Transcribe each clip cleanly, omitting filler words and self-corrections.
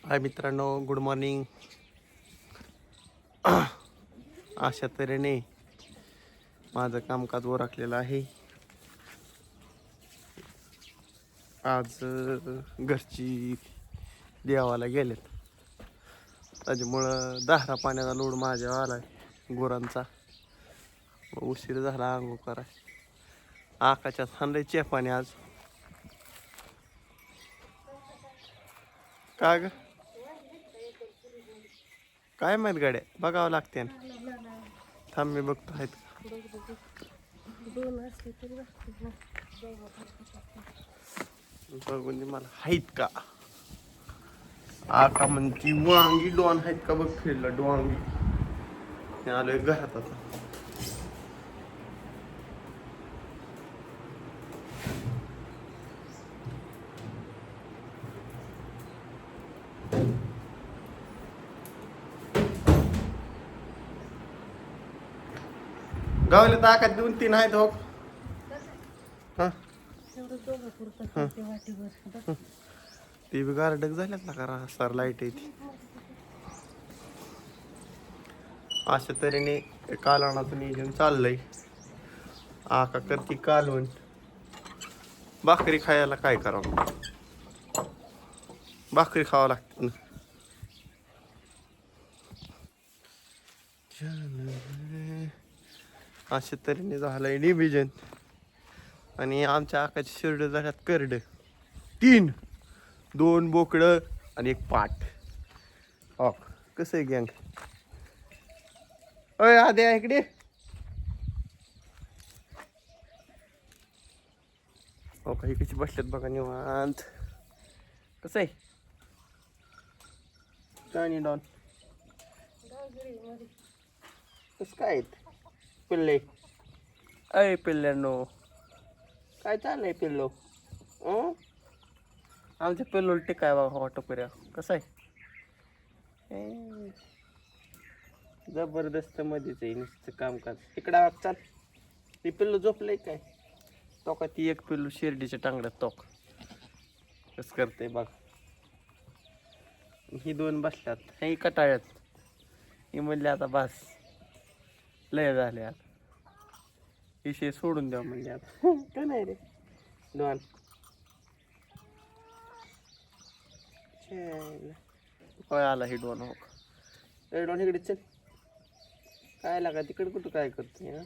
हाय मित्रांनो, good morning. अशा तऱ्हेने माझं कामकाज ओरखलेलं आहे. आज घरची देवाला गेलेत, त्याच्यामुळं दाहरा पाण्याचा लोड माझ्यावर आलाय गुरांचा. उशीर झाला अंघोळ कराय. आकाशात हाणलंय चेपाने आज. का ग काय माहित गाड्या बघावं लागते ना. थांब मी बघतो आहेत बघून दे मला आहेत का. आका म्हणती वांगी डॉन आहेत का बघ फिरलं डोंगी. मी आलोय घरात आता. गावले तर आकात 2-3 आहेत हो. हा ते बी गारडक झाल्यात ना करा सर लाईट येते. अशा तऱ्हेने कालवणाचं नियोजन चाललंय. आका करती कालवण. भाकरी खायला काय करावं, भाकरी खावं लागते ना. अशा तऱ्हेने झालंय डिव्हिजन. आणि आमच्या आकाची शिरड झाल्यात करड 3, 2 बोकडं आणि 1 पाट. हो कसं आहे गँग. अय आद्या इकडे. हो काही कशी बसल्यात बघा निवांत. कसं आहे आणि डॉन कसं काय पिल्ले. अय पिल्ल्यानो काय चाललंय पिल्लो. आमच्या पिल्लो टिकाय बाबा वाटोपर्या कसं आहे. जबरदस्त मध्येच आहे नुसतं कामकाज. इकडं चाल. ती पिल्लू झोपलंय काय. तो का ती एक पिल्लू शिर्डीच्या टांगड्यात तोक कसं करते बघ. ही 2 बसल्यात हे कटाळ्यात. ही म्हणले आता बस लय झाले आता विषय सोडून द्या म्हणजे आता. का नाही रे डॉन. काय आला ही डॉन. हो का डॉन इकडे चल. काय लागा तिकडे कुठं काय करते ना.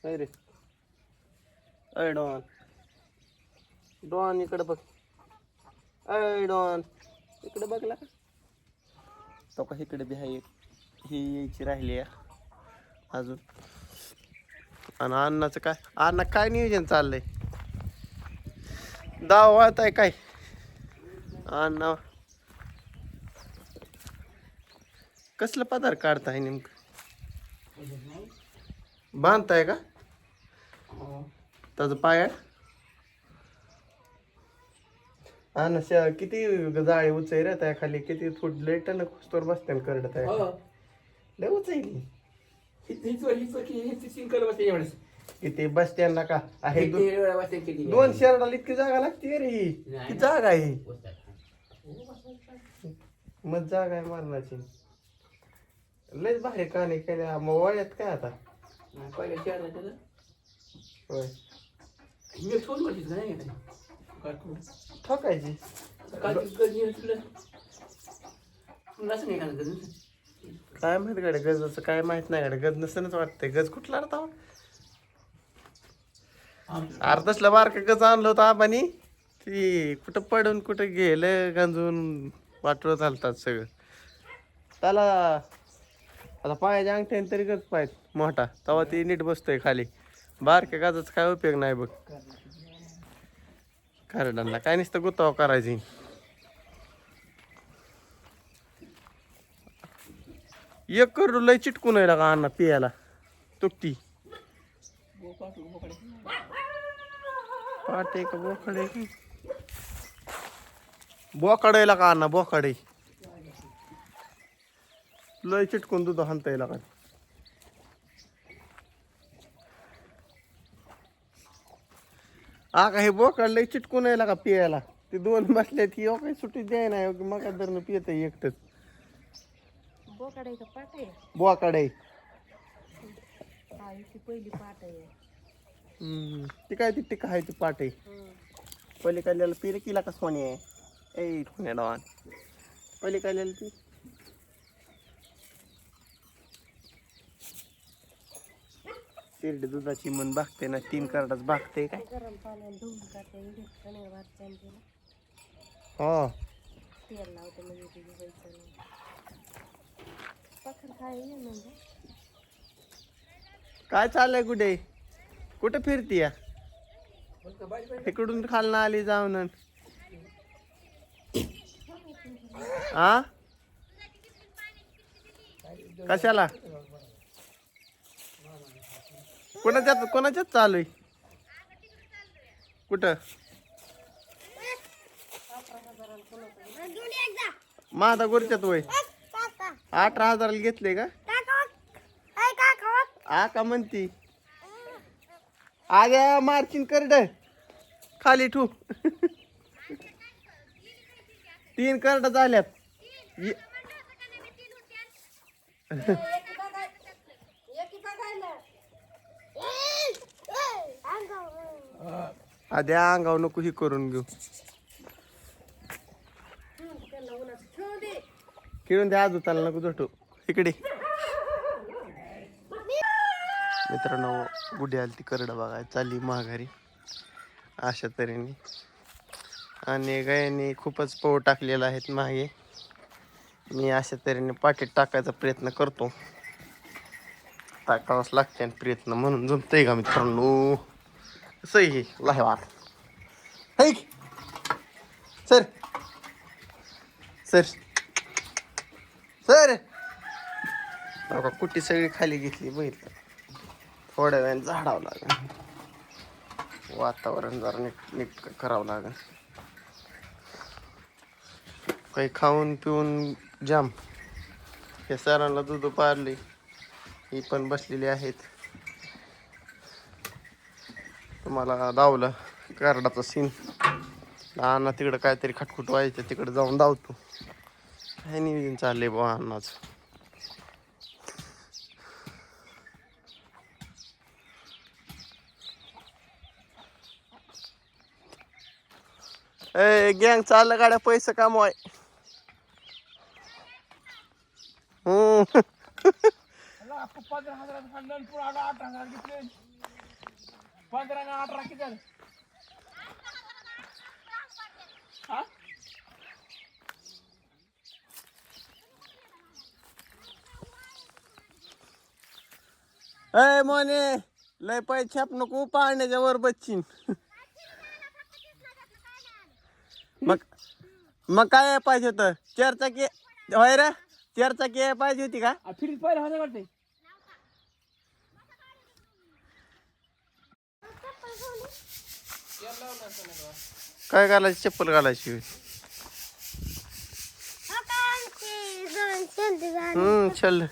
काय रे अय डॉन. डॉन इकडे बघ. अय डॉन इकडे बघला का. तो का इकडे बी आहे. ही यायची राहिली अजून. आणि अन्नाचं काय. अण्णा काय नियोजन चाललंय. दाव वाळत आहे काय अण्णा. कसलं पदार्थ काढताय नेमकं. बांधताय का त्याचं पायात. अण्णा किती जाळे उचाई राहत आहे खाली. किती फूट लेट ना कुस्तोर बसते करडत आहे. लय उचाईली किती बसत्यांना का आहे. 2 शर्टाला इतकी जागा लागते रे. ही किती जागा आहे. मग जागा आहे मारण्याची. लयच भारी कहाणी केल्या मग वळ्यात काय आता. होय ठोकायची. काय माहित गाड्या गजाचं काय माहित नाही गाड्या. गज नसनच वाटतंय. गज कुठला आता. अर्धसला बारका गज आणलं होतं आबानी. ती कुठं पडून कुठं गेलं गंजून वाटवत चालतात सगळं. त्याला आता पायाच्या अंगठ्याने तरी गज पाहिजे मोठा तेव्हा ती नीट बसतोय खाली. बारक्या गाजाचा काय उपयोग नाही बघ. करडांना काय नुसतं गुताव करायची. एक करडू लय चिटकून आहे का अण्णा पियाला तुकटी. पाटे का बोकडे. बोकडायला का अण्णा बोकडे लय चिटकून दूध हाणता येईल का. का हे बोकड लय चिटकून यायला का पियाला. ते दोन बसल्यात की काही सुट्टी द्याय नाही मग धरणं पियत एकटंच. बोकाड आहे का पाट आहे? बोकाड आहे. हा ती पहिली पाट आहे. ती काय ती टिका आहे ती पाट आहे. पलीकडल्याला पिरे किला का सोनी आहे. ए ठोण्या डॉन पलीकडल्याला ती शिर्डी दुधाची मन भागते ना 3 कार्डाच भागते काय. गरम पाण्याने धुवून काढते इलेक्ट्रॉनिक वाटते तिला. हा तेल लावते म्हणजे तिची व्हायचं नाही. पखर काय आहे म्हणजे काय चाललंय कुठे कुठे फिरती या इकडून खालना आली जाऊन. आ कशाला कोणाच्यात चालू आहे कुठं माझा गोरच्यात वय 18,000 घेतले का आ का म्हणती आद्या मार्चिन करड खाली ठू 3 करड झाल्यात. आद्या अंगाव नको ही करून घेऊ खेळून द्या आजू त्याला नको झोटू इकडे. मित्रांनो गुढी आली ती करड बघाय चालली माघारी अशा तऱ्हेने. आणि गायने खूपच पोह टाकलेला आहेत मागे. मी अशा तऱ्हेने पाठीत टाकायचा प्रयत्न करतो. टाकावाच लागते प्रयत्न म्हणून जमतंय का मित्रांनो. सही लाहेवार हैक सर सर सर बघा कुट्टी सगळी खाली घेतली बघितलं. थोड्या वेळाने झाडावं लागेल वातावरण जरा नीट करावं लागेल. काही खाऊन पिऊन जाम. हे सरांना दूध पारली ही पण बसलेली आहेत. तुम्हाला दावलं कार्डाचा सीन अण्णा तिकडं काहीतरी खटखुट व्हायचं तिकडे जाऊन धावतो. काय नियोजन चाललंय बा अण्णाचं. ए गँग चाललं गाड्या पैसे कमवाय. 15,000 खाल्लं पुढे 8,000 घेतले. 15 आणि 18 किती झालं? हा ए मोने लय पैसे छाप नको पाण्याच्या वर बच्चीन. मग काय पाहिजे होतं 4 चाकी होय रे 4 चाकी पाहिजे होती का. फ्रीज पाहिलं होतं वाटते. काय घालायची चप्पल घालायची. चल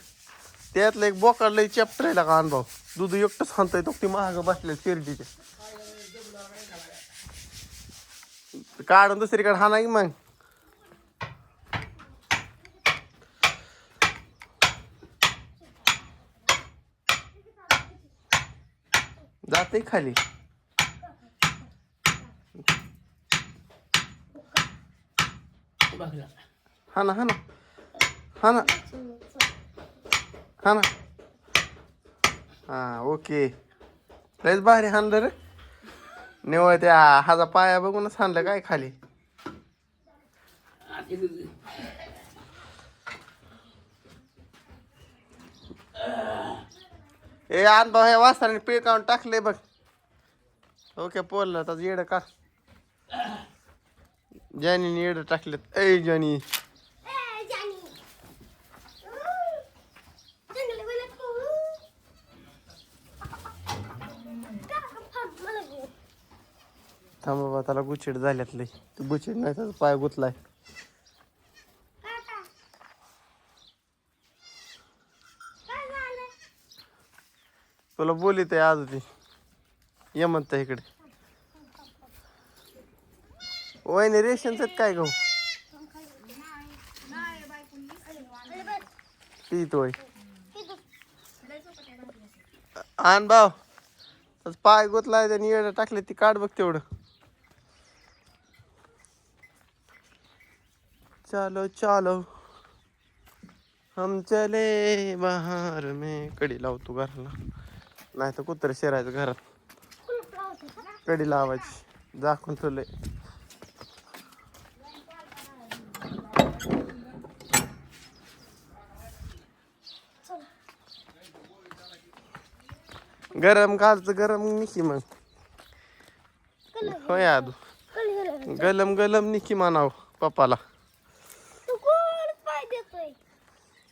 त्यातलं एक बोकाड लय चॅप्टर आहे का अनुभव. दूध एकटंच खाणतोय तो ती महाग बसले शिर्डीचे काढून दुसरीकडे हा नाही मग. जाते खाली हा ना हा ना हा ना हा ना हा ओके. लयच भारी हाणलं रे निवळ त्या हाचा पाया बघूनच हाणलं काय खाली. ए अनुभव हे वासराने पिळकावून टाकले बघ. ओके पोलला तर येड का जॅनीने येड टाकलेत. ए जॅनी थांब बाबा त्याला गुचिड झाल्यात लय. तू गुचिड नाही त्याचा पाय गुतलाय. तुला बोलित आहे आज ती ये म्हणत इकडे. वहिनी रेशनच काय गहू पितोय आण भाव पाय गुतलाय त्याने येडं टाकले ती काढ बघ तेवढं चालो चालो हम चले बाहर में कडी लावतो घराला नाही तर कुत्र शिरायचं घरात कडी लावायची दाखवून तुले गरम घालचं गरम निकी मग होय आदू गलम गलम निकी म्हणाव पप्पाला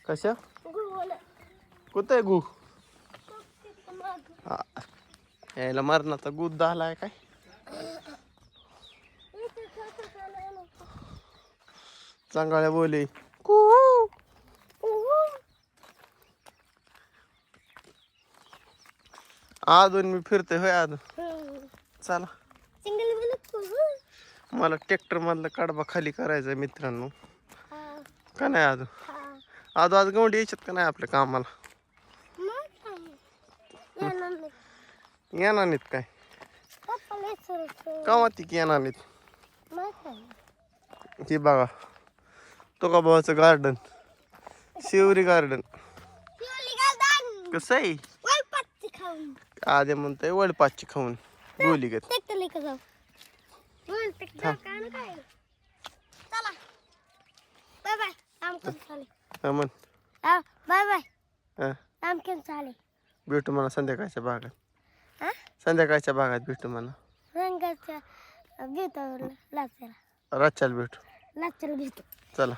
कशा कुठे गु यायला मरणाचा गुद झालाय काय चांगल्या बोले अजून मी फिरतोय होय अजून चला मला ट्रॅक्टर मधला कडबा खाली करायचा मित्रांनो का नाही अजून आज गवंडी यायच्यात का नाही आपल्या कामाला येणार नाहीत काय कामात ती येणार नाहीत ही बघा तो का भावाचं गार्डन शिवरी गार्डन कसं आहे आधी म्हणतोय वडपाची खाऊन बोली घेत म्हण बाय बाय भेटू मला संध्याकाळच्या भागात संध्याकाळच्या भागात भेटू मला रातच्याला भेटू चला